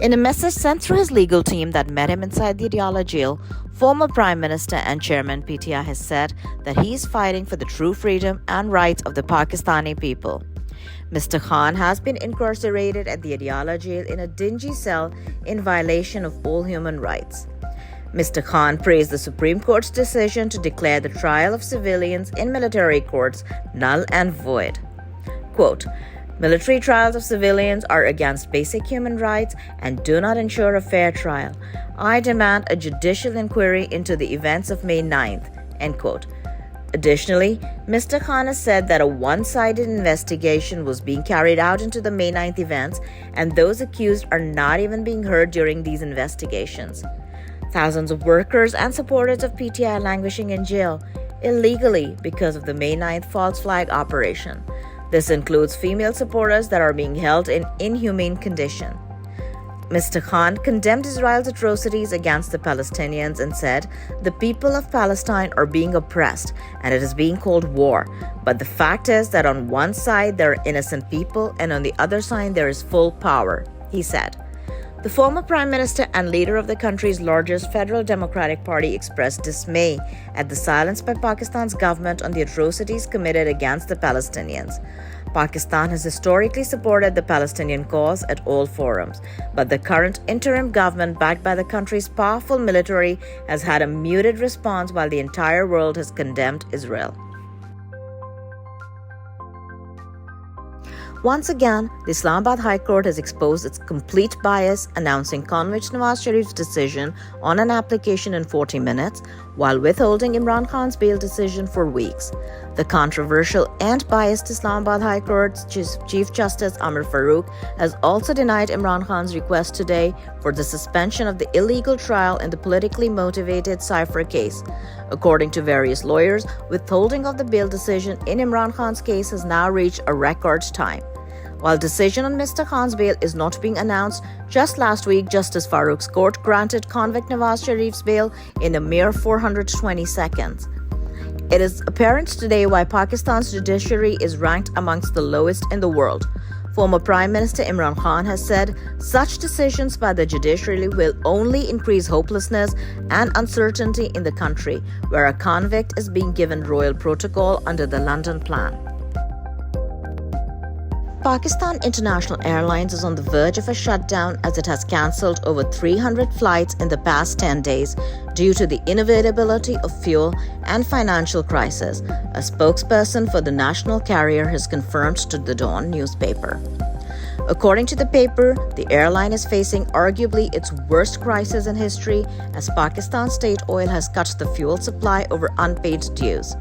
In a message sent through his legal team that met him inside the Adiala jail, former Prime Minister and Chairman PTI has said that he is fighting for the true freedom and rights of the Pakistani people. Mr. Khan has been incarcerated at the Adiala jail in a dingy cell in violation of all human rights. Mr. Khan praised the Supreme Court's decision to declare the trial of civilians in military courts null and void. Quote, "Military trials of civilians are against basic human rights and do not ensure a fair trial. I demand a judicial inquiry into the events of May 9th." End quote. Additionally, Mr. Khan has said that a one-sided investigation was being carried out into the May 9th events, and those accused are not even being heard during these investigations. Thousands of workers and supporters of PTI are languishing in jail illegally because of the May 9th false flag operation. This includes female supporters that are being held in inhumane condition. Mr. Khan condemned Israel's atrocities against the Palestinians and said, "The people of Palestine are being oppressed and it is being called war. But the fact is that on one side there are innocent people and on the other side there is full power," he said. The former Prime Minister and leader of the country's largest Federal Democratic Party expressed dismay at the silence by Pakistan's government on the atrocities committed against the Palestinians. Pakistan has historically supported the Palestinian cause at all forums, but the current interim government, backed by the country's powerful military, has had a muted response while the entire world has condemned Israel. Once again, the Islamabad High Court has exposed its complete bias, announcing convict Nawaz Sharif's decision on an application in 40 minutes, while withholding Imran Khan's bail decision for weeks. The controversial and biased Islamabad High Court's Chief Justice Amar Farooq has also denied Imran Khan's request today for the suspension of the illegal trial in the politically motivated Cypher case. According to various lawyers, withholding of the bail decision in Imran Khan's case has now reached a record time. While decision on Mr. Khan's bail is not being announced, just last week, Justice Farooq's court granted convict Nawaz Sharif's bail in a mere 420 seconds. It is apparent today why Pakistan's judiciary is ranked amongst the lowest in the world. Former Prime Minister Imran Khan has said such decisions by the judiciary will only increase hopelessness and uncertainty in the country, where a convict is being given royal protocol under the London Plan. Pakistan International Airlines is on the verge of a shutdown as it has cancelled over 300 flights in the past 10 days due to the unavailability of fuel and financial crisis, a spokesperson for the national carrier has confirmed to the Dawn newspaper. According to the paper, the airline is facing arguably its worst crisis in history as Pakistan State Oil has cut the fuel supply over unpaid dues.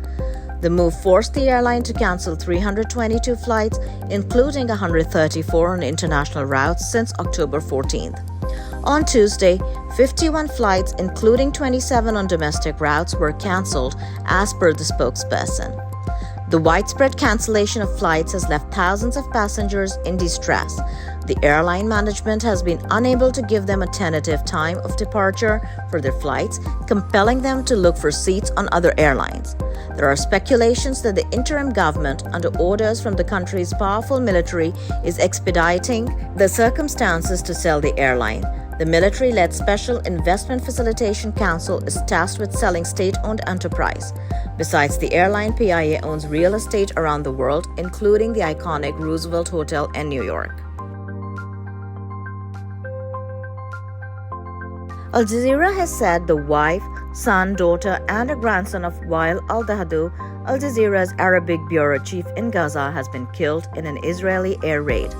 The move forced the airline to cancel 322 flights, including 134 on international routes since October 14th. On Tuesday, 51 flights, including 27 on domestic routes, were cancelled, as per the spokesperson. The widespread cancellation of flights has left thousands of passengers in distress. The airline management has been unable to give them a tentative time of departure for their flights, compelling them to look for seats on other airlines. There are speculations that the interim government, under orders from the country's powerful military, is expediting the circumstances to sell the airline. The military-led Special Investment Facilitation Council is tasked with selling state-owned enterprise. Besides the airline, PIA owns real estate around the world, including the iconic Roosevelt Hotel in New York. Al Jazeera has said the wife, son, daughter, and a grandson of Wael al-Dahdu, Al Jazeera's Arabic bureau chief in Gaza, has been killed in an Israeli air raid.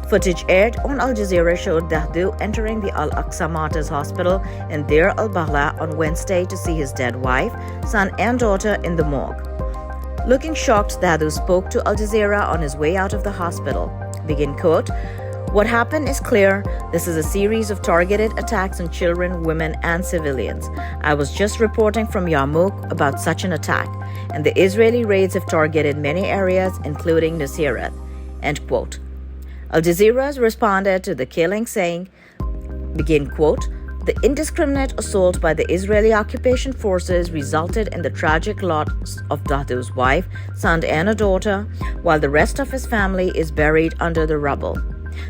Footage aired on Al Jazeera showed Dahdu entering the Al-Aqsa Martyrs Hospital in Deir al-Balah on Wednesday to see his dead wife, son, and daughter in the morgue. Looking shocked, Dahdu spoke to Al Jazeera on his way out of the hospital. Begin quote, "What happened is clear. This is a series of targeted attacks on children, women, and civilians. I was just reporting from Yarmouk about such an attack, and the Israeli raids have targeted many areas, including Nuseirat." End quote. Al Jazeera has responded to the killing, saying, begin quote, "The indiscriminate assault by the Israeli occupation forces resulted in the tragic loss of Dahdu's wife, son, and a daughter, while the rest of his family is buried under the rubble.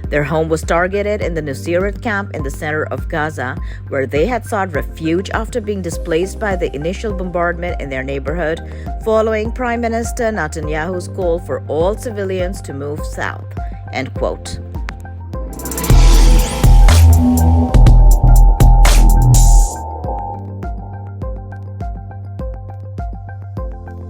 Their home was targeted in the Nuseirat camp in the center of Gaza, where they had sought refuge after being displaced by the initial bombardment in their neighborhood, following Prime Minister Netanyahu's call for all civilians to move south. End quote.